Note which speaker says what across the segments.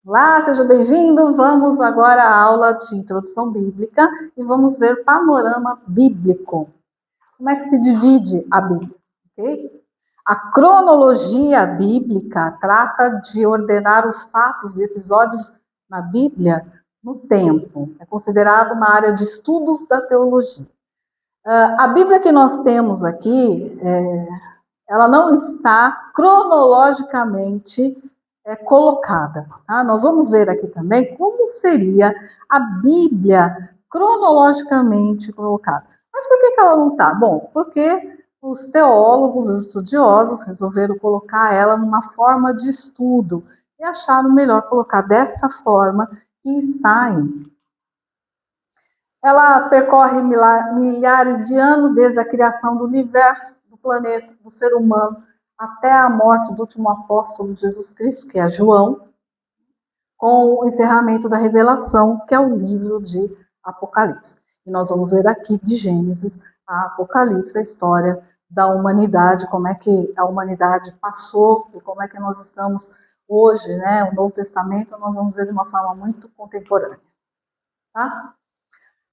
Speaker 1: Olá, seja bem-vindo. Vamos agora à aula de introdução bíblica e vamos ver panorama bíblico. Como é que se divide a Bíblia? Okay? A cronologia bíblica trata de ordenar os fatos de episódios na Bíblia no tempo. É considerado uma área de estudos da teologia. A Bíblia que nós temos aqui, ela não está cronologicamente colocada. Tá? Nós vamos ver aqui também como seria a Bíblia cronologicamente colocada. Mas por que ela não está? Bom, porque os teólogos, os estudiosos resolveram colocar ela numa forma de estudo e acharam melhor colocar dessa forma que está aí. Ela percorre milhares de anos desde a criação do universo, do planeta, do ser humano, até a morte do último apóstolo Jesus Cristo, que é João, com o encerramento da Revelação, que é o livro de Apocalipse. E nós vamos ver aqui de Gênesis a Apocalipse, a história da humanidade, como é que a humanidade passou e como é que nós estamos hoje, né? O Novo Testamento nós vamos ver de uma forma muito contemporânea. Tá?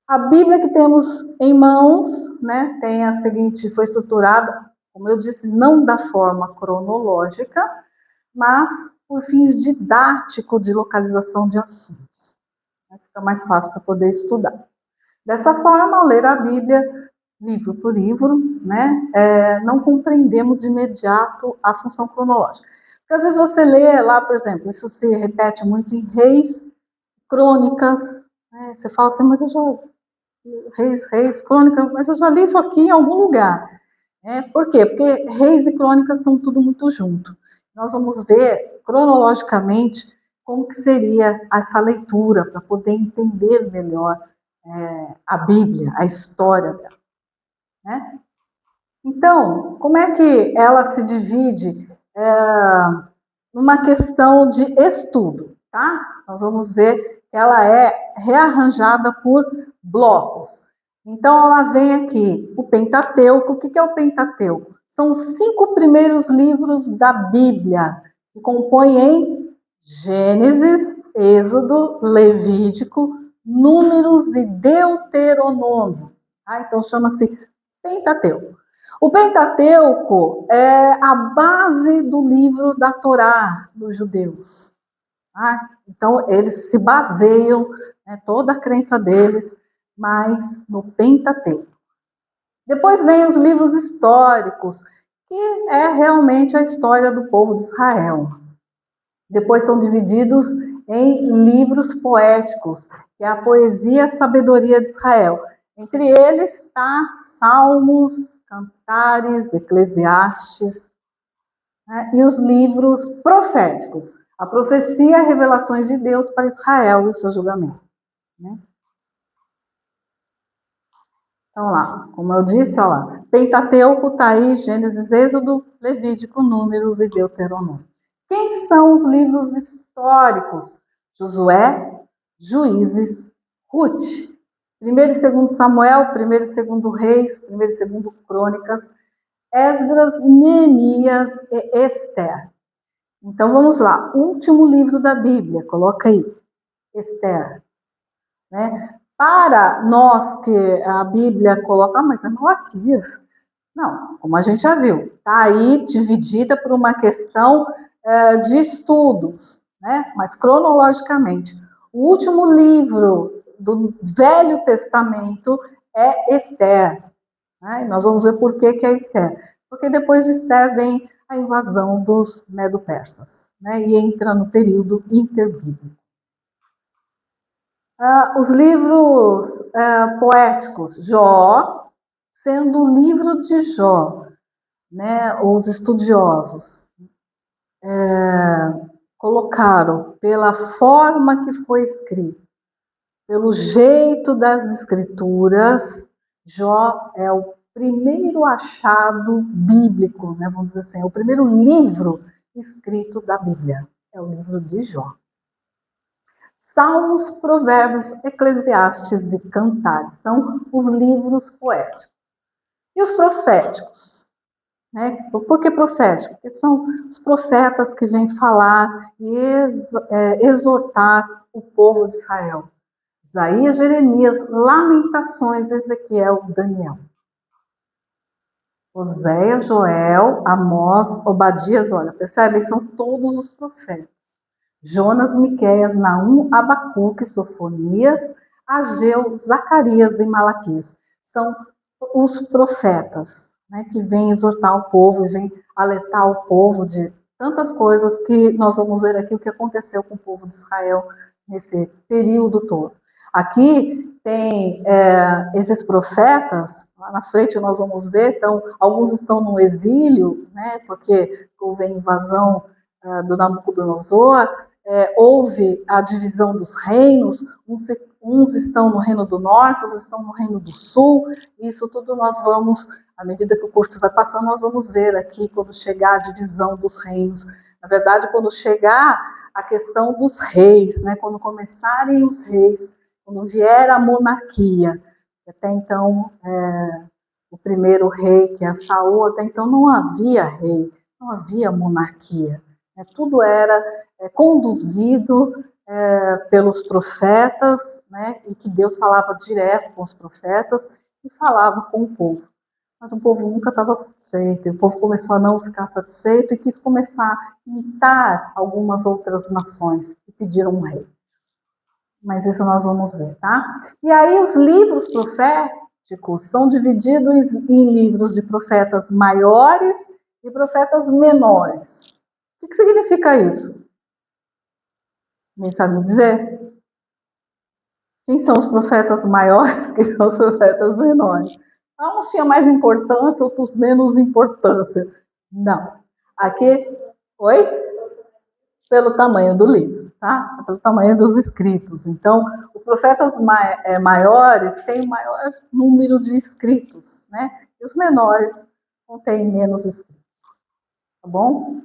Speaker 1: A Bíblia que temos em mãos, né, tem a seguinte, foi estruturada, como eu disse, não da forma cronológica, mas por fins didáticos de localização de assuntos. Fica mais fácil para poder estudar. Dessa forma, ao ler a Bíblia, livro por livro, né, não compreendemos de imediato a função cronológica. Porque às vezes você lê lá, por exemplo, isso se repete muito em Reis, Crônicas, né, você fala assim, mas eu já... Reis, Crônicas, mas eu já li isso aqui em algum lugar. Por quê? Porque Reis e Crônicas estão tudo muito junto. Nós vamos ver cronologicamente como que seria essa leitura para poder entender melhor a Bíblia, a história dela. Né? Então, como é que ela se divide numa questão de estudo? Tá? Nós vamos ver que ela é rearranjada por blocos. Então, ela vem aqui, o Pentateuco. O que é o Pentateuco? São os 5 primeiros livros da Bíblia, que compõem em Gênesis, Êxodo, Levítico, Números e Deuteronômio. Tá? Então, chama-se Pentateuco. O Pentateuco é a base do livro da Torá dos judeus. Tá? Então, eles se baseiam, né, toda a crença deles, mas no Pentateuco. Depois vem os livros históricos, que é realmente a história do povo de Israel. Depois são divididos em livros poéticos, que é a poesia e a sabedoria de Israel. Entre eles está Salmos, Cantares, Eclesiastes, né, e os livros proféticos, a profecia e as revelações de Deus para Israel e o seu julgamento. Né? Então lá, como eu disse, ó lá, Pentateuco está aí, Gênesis, Êxodo, Levítico, Números e Deuteronômio. Quem são os livros históricos? Josué, Juízes, Ruth. 1º e 2º Samuel, 1º e 2º Reis, 1º e 2º Crônicas, Esdras, Neemias e Esther. Então vamos lá, último livro da Bíblia, coloca aí, Esther. Né? Para nós que a Bíblia coloca, mas é Malaquias. Não, como a gente já viu, está aí dividida por uma questão de estudos, né? Mas cronologicamente. O último livro do Velho Testamento é Esther. Né? E nós vamos ver por que é Esther. Porque depois de Esther vem a invasão dos Medo-Persas, né? E entra no período interbíblico. Os livros poéticos, Jó, sendo o livro de Jó, né? Os estudiosos colocaram pela forma que foi escrito, pelo jeito das escrituras, Jó é o primeiro achado bíblico, né, vamos dizer assim, é o primeiro livro escrito da Bíblia, é o livro de Jó. Salmos, Provérbios, Eclesiastes e Cantares são os livros poéticos. E os proféticos? Né? Por que profético? Porque são os profetas que vêm falar e exortar o povo de Israel. Isaías, Jeremias, Lamentações, Ezequiel, Daniel. Oséias, Joel, Amós, Obadias, olha, percebem? São todos os profetas. Jonas, Miqueias, Naum, Abacuque, Sofonias, Ageu, Zacarias e Malaquias. São os profetas, né, que vêm exortar o povo e vêm alertar o povo de tantas coisas que nós vamos ver aqui o que aconteceu com o povo de Israel nesse período todo. Aqui tem esses profetas, lá na frente nós vamos ver, então, alguns estão no exílio, né, porque houve a invasão do Nabucodonosor, houve a divisão dos reinos, uns estão no reino do norte, outros estão no reino do sul, isso tudo nós vamos, à medida que o curso vai passando, nós vamos ver aqui quando chegar a divisão dos reinos. Na verdade, quando chegar a questão dos reis, né, quando começarem os reis, quando vier a monarquia, até então, o primeiro rei, que é Saul, até então não havia rei, não havia monarquia. Tudo era conduzido pelos profetas, né, e que Deus falava direto com os profetas e falava com o povo. Mas o povo nunca estava satisfeito, e o povo começou a não ficar satisfeito e quis começar a imitar algumas outras nações e pediram um rei. Mas isso nós vamos ver, tá? E aí os livros proféticos são divididos em livros de profetas maiores e profetas menores. O que significa isso? Nem sabe dizer? Quem são os profetas maiores, quem são os profetas menores? Uns tinham mais importância, outros menos importância. Não. Aqui, oi? Pelo tamanho do livro, tá? Pelo tamanho dos escritos. Então, os profetas maiores têm o maior número de escritos, né? E os menores contêm menos escritos. Tá bom?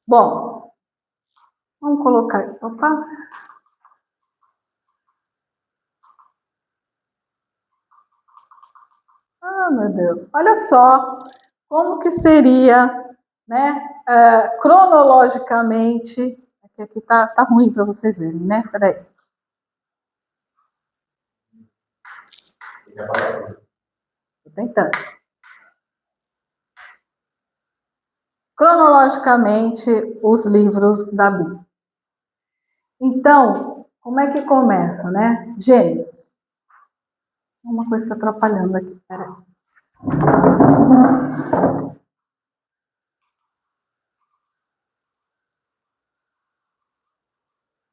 Speaker 1: Bom, vamos colocar. Opa! Ah, meu Deus. Olha só como que seria, né? Cronologicamente. Aqui tá ruim para vocês verem, né? Peraí. Tô tentando. Cronologicamente, os livros da Bíblia. Então, como é que começa, né? Gênesis. Uma coisa está atrapalhando aqui, peraí.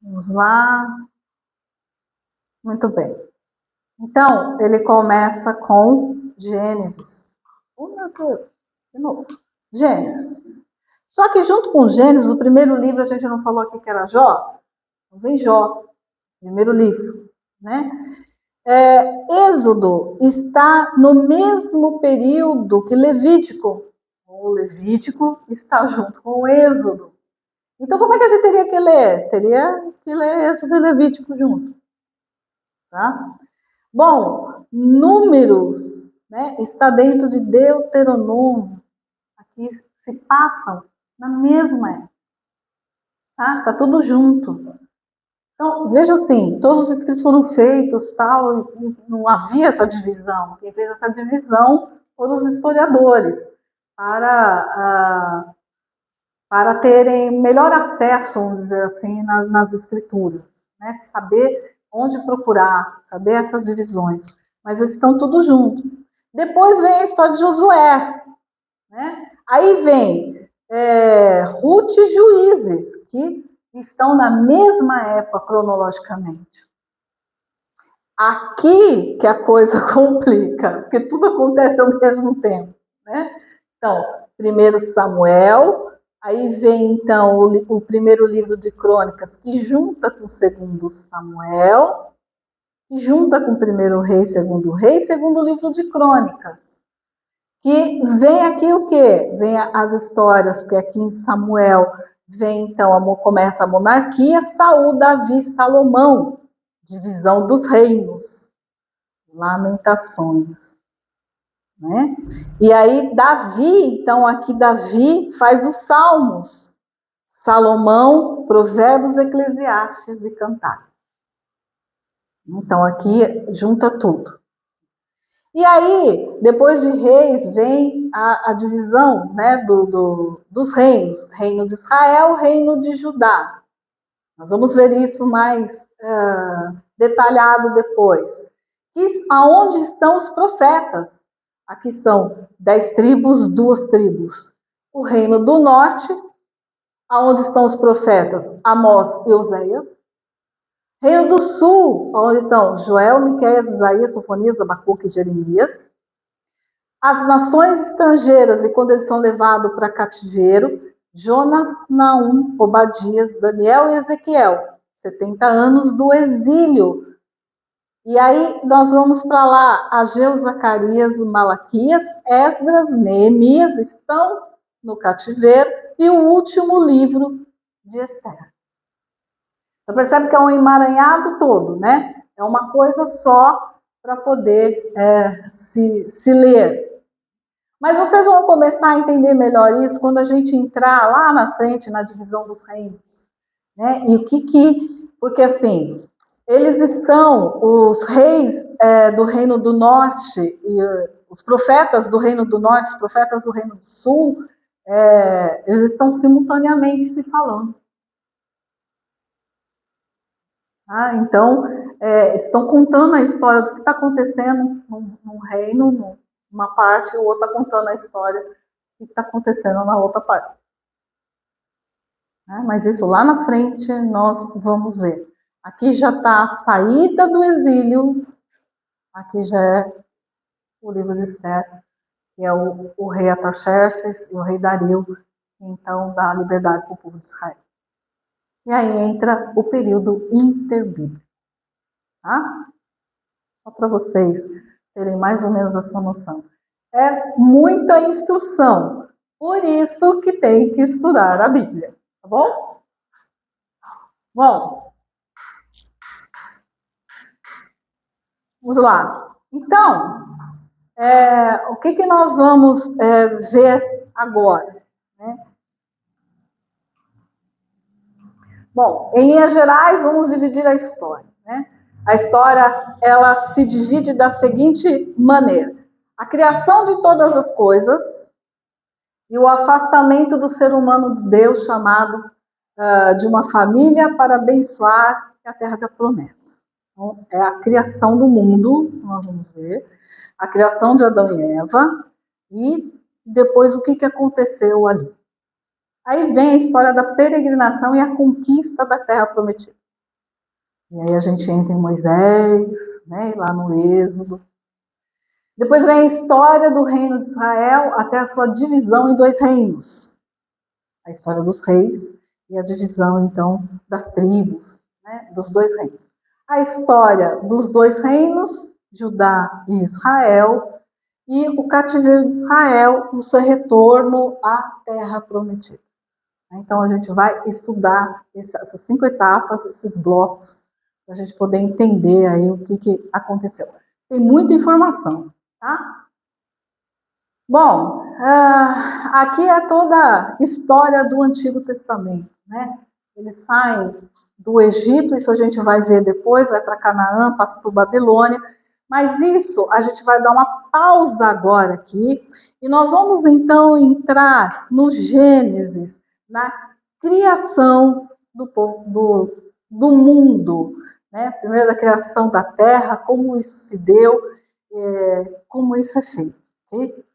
Speaker 1: Vamos lá. Muito bem. Então, ele começa com Gênesis. Oh, meu Deus, de novo. Gênesis. Só que junto com Gênesis, o primeiro livro, a gente não falou aqui que era Jó? Não vem Jó, primeiro livro, né? Êxodo está no mesmo período que Levítico. O Levítico está junto com o Êxodo. Então, como é que a gente teria que ler? Teria que ler Êxodo e Levítico junto. Tá? Bom, Números, né, está dentro de Deuteronômio. Aqui se passam na mesma época. Tá tudo junto. Então, veja assim, todos os escritos foram feitos, tal, não havia essa divisão. Quem fez essa divisão foram os historiadores, para terem melhor acesso, vamos dizer assim, nas escrituras, né? Saber onde procurar, saber essas divisões. Mas eles estão tudo junto. Depois vem a história de Josué, né? Aí vem Ruth e Juízes, que estão na mesma época cronologicamente. Aqui que a coisa complica, porque tudo acontece ao mesmo tempo, né? Então, primeiro Samuel, aí vem então o primeiro livro de Crônicas, que junta com o segundo Samuel, que junta com o primeiro rei, segundo livro de Crônicas. Que vem aqui o quê? Vem as histórias, porque aqui em Samuel vem então, começa a monarquia, Saul, Davi, Salomão, divisão dos reinos, Lamentações. né? E aí Davi, então aqui Davi faz os salmos, Salomão, Provérbios, Eclesiastes e Cantares. Então aqui junta tudo. E aí, depois de reis, vem a divisão, né, dos reinos. Reino de Israel, reino de Judá. Nós vamos ver isso mais detalhado depois. Aonde estão os profetas? Aqui são 10 tribos, 2 tribos. O reino do norte, aonde estão os profetas? Amós e Oséias. Reino do sul, onde estão Joel, Miqueias, Isaías, Sofonias, Abacuque e Jeremias. As nações estrangeiras, e quando eles são levados para cativeiro, Jonas, Naum, Obadias, Daniel e Ezequiel. 70 anos do exílio. E aí nós vamos para lá, Ageu, Zacarias, Malaquias, Esdras, Neemias estão no cativeiro e o último livro de Esther. Você percebe que é um emaranhado todo, né? É uma coisa só para poder se ler. Mas vocês vão começar a entender melhor isso quando a gente entrar lá na frente na divisão dos reinos, né? E o que porque assim, eles estão, os reis do reino do norte e os profetas do reino do norte, os profetas do reino do sul, eles estão simultaneamente se falando. Então, eles estão contando a história do que está acontecendo num reino, numa parte, e o outro está contando a história do que está acontecendo na outra parte. Mas isso lá na frente nós vamos ver. Aqui já está a saída do exílio, aqui já é o livro de Esther, que é o rei Artaxerxes e o rei Dario, que então dá liberdade para o povo de Israel. E aí entra o período interbíblico. Tá? Só para vocês terem mais ou menos essa noção. É muita instrução, por isso que tem que estudar a Bíblia, tá bom? Bom, vamos lá. Então, o que nós vamos ver agora? Né? Bom, em linhas gerais, vamos dividir a história. Né? A história, ela se divide da seguinte maneira. A criação de todas as coisas e o afastamento do ser humano de Deus, chamado de uma família para abençoar a terra da promessa. Então, é a criação do mundo, nós vamos ver, a criação de Adão e Eva, e depois o que aconteceu ali. Aí vem a história da peregrinação e a conquista da terra prometida. E aí a gente entra em Moisés, né, lá no Êxodo. Depois vem a história do reino de Israel até a sua divisão em 2 reinos. A história dos reis e a divisão, então, das tribos, né, dos 2 reinos. A história dos 2 reinos, Judá e Israel, e o cativeiro de Israel, o seu retorno à terra prometida. Então, a gente vai estudar essas 5 etapas, esses blocos, para a gente poder entender aí o que aconteceu. Tem muita informação, tá? Bom, aqui é toda a história do Antigo Testamento, né? Eles saem do Egito, isso a gente vai ver depois, vai para Canaã, passa por Babilônia, mas isso a gente vai dar uma pausa agora aqui, e nós vamos então entrar no Gênesis, na criação do mundo, né? Primeiro da criação da terra, como isso se deu, como isso é feito, ok?